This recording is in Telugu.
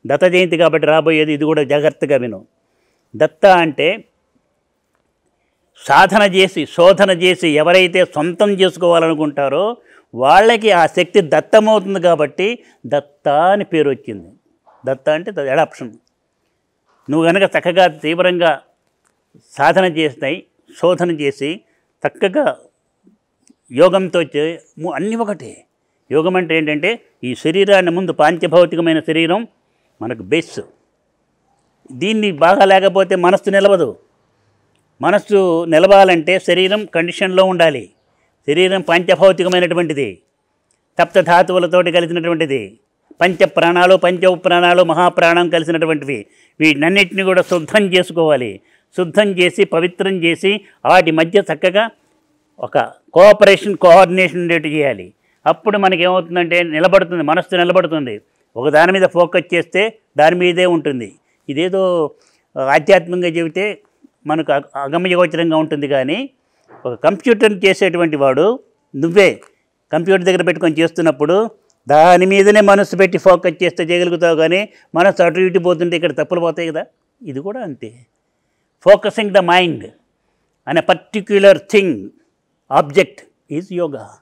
దత్త జయంతి కాబట్టి రాబోయేది, ఇది కూడా జాగ్రత్తగా విను. దత్త అంటే సాధన చేసి శోధన చేసి ఎవరైతే సొంతం చేసుకోవాలనుకుంటారో వాళ్ళకి ఆ శక్తి దత్తమవుతుంది కాబట్టి దత్త అని పేరు వచ్చింది. దత్త అంటే అడాప్షన్. నువ్వు కనుక చక్కగా తీవ్రంగా సాధన చేస్తాయి, శోధన చేసి చక్కగా యోగంతో అన్నీ ఒకటే. యోగం అంటే ఏంటంటే ఈ శరీరాన్ని ముందు పాంచభౌతికమైన శరీరం మనకు బేస్. దీన్ని బాగా లేకపోతే మనస్సు నిలవదు. మనస్సు నిలవాలంటే శరీరం కండిషన్లో ఉండాలి. శరీరం పంచభౌతికమైనటువంటిది, సప్తధాతువులతోటి కలిసినటువంటిది. పంచప్రాణాలు, పంచోప్రాణాలు, మహాప్రాణం కలిసినటువంటివి. వీటన్నిటిని కూడా శుద్ధం చేసుకోవాలి. శుద్ధం చేసి పవిత్రం చేసి వాటి మధ్య చక్కగా ఒక కోఆర్డినేషన్ ఉండేట్టు చేయాలి. అప్పుడు మనకేమవుతుందంటే నిలబడుతుంది, మనస్సు నిలబడుతుంది. ఒక దాని మీద ఫోకస్ చేస్తే దాని మీదే ఉంటుంది. ఇదేదో ఆధ్యాత్మికంగా చెబితే మనకు అగమ్యగోచరంగా ఉంటుంది. కానీ ఒక కంప్యూటర్ చేసేటువంటి వాడు, నువ్వే కంప్యూటర్ దగ్గర పెట్టుకొని చేస్తున్నప్పుడు దాని మీదనే మనస్సు పెట్టి ఫోకస్ చేస్తే చేయగలుగుతావు. కానీ మనస్సు అటు ఇటు పోతుంటే ఇక్కడ తప్పులు పోతాయి కదా. ఇది కూడా అంతే. ఫోకసింగ్ ద మైండ్ అనే particular thing object is yoga.